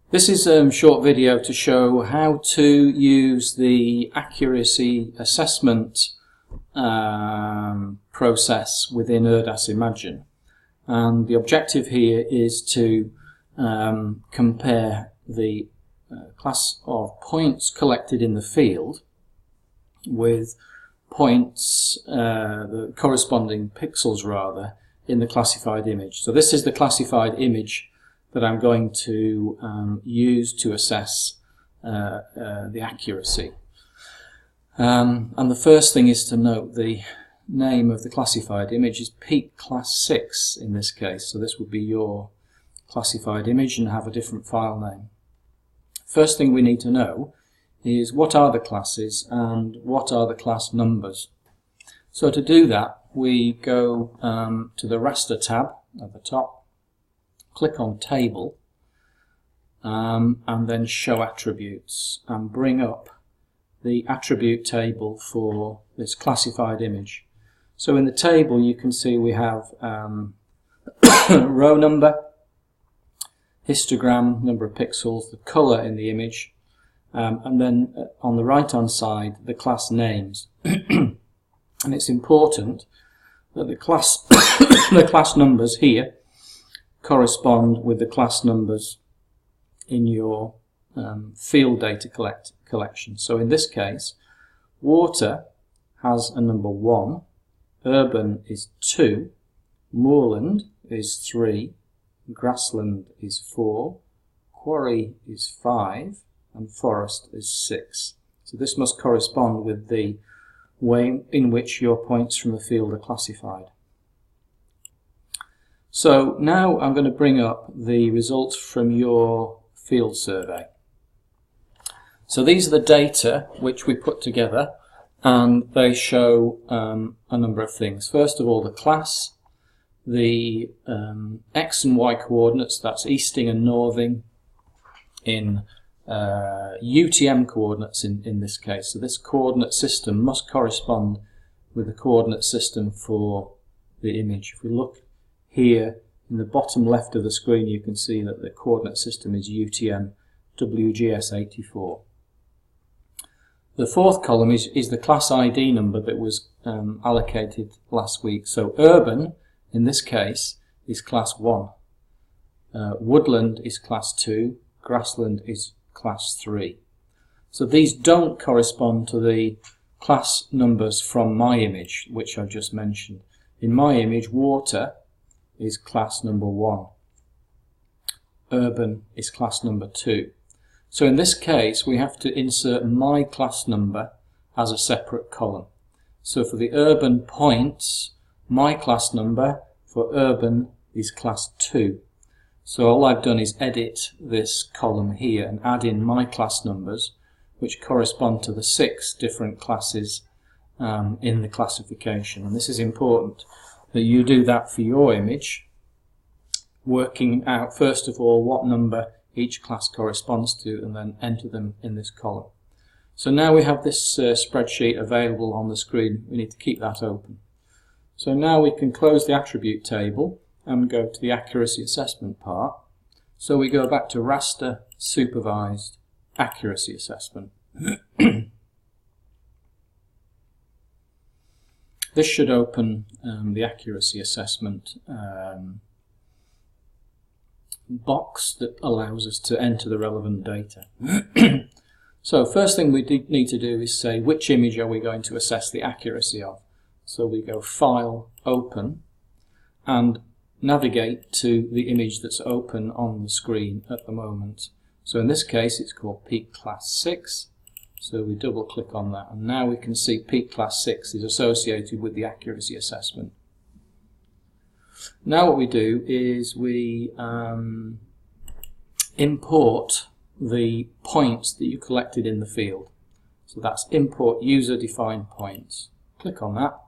This is a short video to show how to use the accuracy assessment process within Erdas Imagine. And the objective here is to compare the class of points collected in the field with points, the corresponding pixels rather, in the classified image. So this is the classified image that I'm going to use to assess the accuracy. And the first thing is to note the name of the classified image is peak class 6 in this case, so this would be your classified image and have a different file name. First thing we need to know is what are the classes and what are the class numbers. So to do that we go to the raster tab at the top, click on table and then show attributes and bring up the attribute table for this classified image. So in the table you can see we have row number, histogram, number of pixels, the colour in the image, and then on the right hand side the class names. And it's important that the class the class numbers here correspond with the class numbers in your field data collection. So in this case, water has a number 1, urban is 2, moorland is 3, grassland is 4, quarry is 5, and forest is 6. So this must correspond with the way in which your points from the field are classified. So now I'm going to bring up the results from your field survey. So these are the data which we put together, and they show a number of things. First of all, the class, the X and Y coordinates, that's easting and northing, in UTM coordinates in this case. So this coordinate system must correspond with the coordinate system for the image. If we look here in the bottom left of the screen, you can see that the coordinate system is UTM WGS84. The fourth column is the class ID number that was allocated last week. So urban, in this case, is class 1. Woodland is class 2. Grassland is class 3. So these don't correspond to the class numbers from my image, which I've just mentioned. In my image, water is class number 1. Urban is class number 2. So in this case we have to insert my class number as a separate column. So for the urban points, my class number for urban is class 2. So all I've done is edit this column here and add in my class numbers, which correspond to the 6 different classes in the classification. And this is important that you do that for your image, working out first of all what number each class corresponds to and then enter them in this column. So now we have this spreadsheet available on the screen. We need to keep that open. So now we can close the attribute table and go to the accuracy assessment part. So we go back to raster supervised accuracy assessment. This should open the accuracy assessment box that allows us to enter the relevant data. So first thing we need to do is say which image are we going to assess the accuracy of. So we go File, Open, and navigate to the image that's open on the screen at the moment. So in this case it's called Peak Class 6. So we double click on that and now we can see Peak Class 6 is associated with the accuracy assessment. Now what we do is we import the points that you collected in the field. So that's import user defined points. Click on that.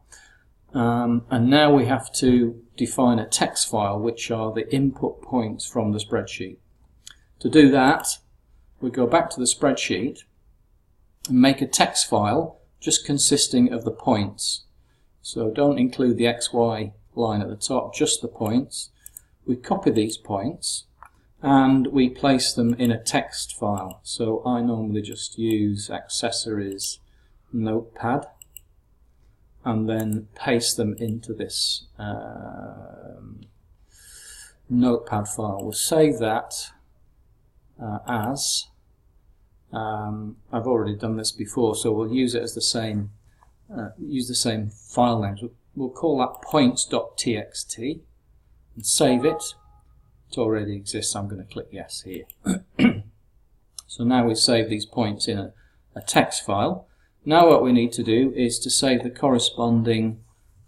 And now we have to define a text file which are the input points from the spreadsheet. To do that we go back to the spreadsheet and make a text file just consisting of the points. So don't include the XY line at the top, just the points. We copy these points and we place them in a text file. So I normally just use Accessories Notepad and then paste them into this Notepad file. We'll save that as I've already done this before, so we'll use it as the same file names. We'll call that points.txt and save it. It already exists. I'm going to click yes here. So now we've saved these points in a text file. Now what we need to do is to save the corresponding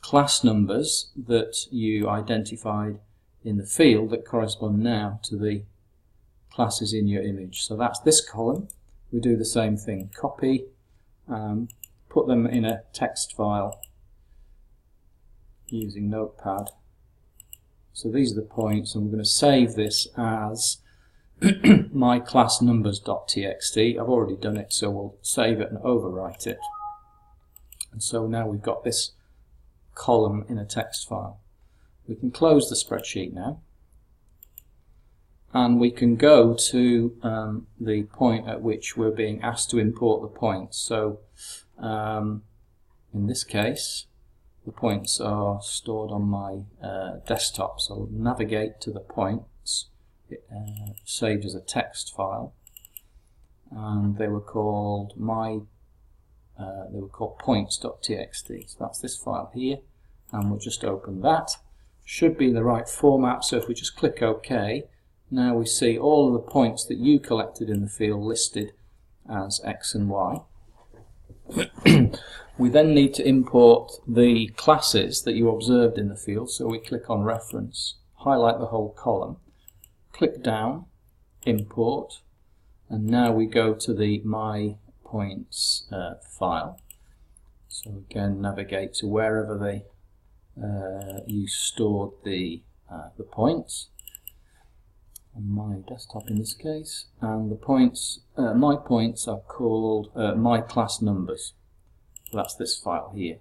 class numbers that you identified in the field that correspond now to the classes in your image. So that's this column. We do the same thing. Copy, put them in a text file using Notepad. So these are the points, and we're going to save this as myClassNumbers.txt. I've already done it, so we'll save it and overwrite it. And so now we've got this column in a text file. We can close the spreadsheet now, and we can go to the point at which we're being asked to import the points. So in this case, the points are stored on my desktop, so I'll navigate to the points, saved as a text file, and they were called points.txt. So that's this file here, and we'll just open that. Should be in the right format, so if we just click OK, now we see all of the points that you collected in the field listed as X and Y. We then need to import the classes that you observed in the field, so we click on Reference, highlight the whole column, click down, Import, and now we go to the My Points file. So again, navigate to wherever you stored the points, on my desktop in this case, and the points, my points are called My Class Numbers. So that's this file here.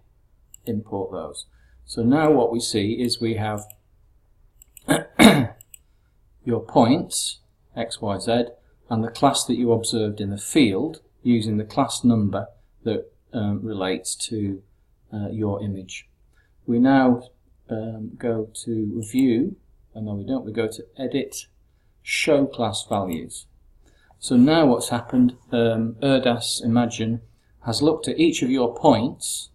Import those. So now what we see is we have your points, X, Y, Z, and the class that you observed in the field using the class number that relates to your image. We now go to View, and no we don't, we go to Edit, Show Class Values. So now what's happened, Erdas Imagine has looked at each of your points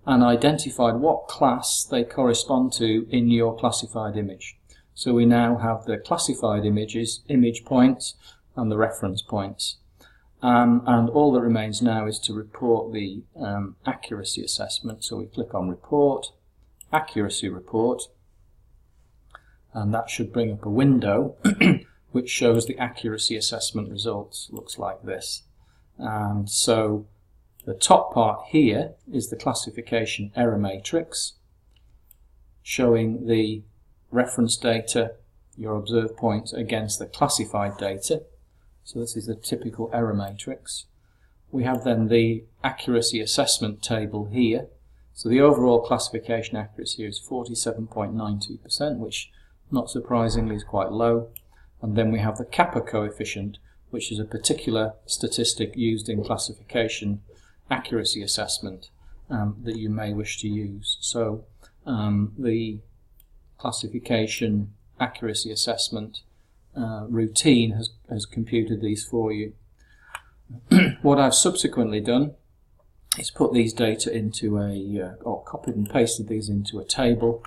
and identified what class they correspond to in your classified image. So we now have the classified image points and the reference points. And all that remains now is to report the accuracy assessment. So we click on Report, Accuracy Report, and that should bring up a window which shows the accuracy assessment results. Looks like this. And so the top part here is the classification error matrix, showing the reference data, your observed points, against the classified data. So this is the typical error matrix. We have then the accuracy assessment table here. So the overall classification accuracy here is 47.92%, which not surprisingly is quite low. And then we have the kappa coefficient, which is a particular statistic used in classification accuracy assessment that you may wish to use. So the classification accuracy assessment routine has computed these for you. What I've subsequently done is put these data into or copied and pasted these into a table,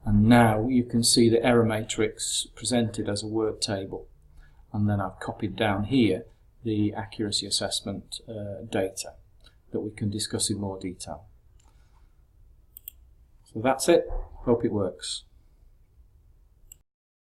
and now you can see the error matrix presented as a word table, and then I've copied down here the accuracy assessment data that we can discuss in more detail. So that's it. Hope it works.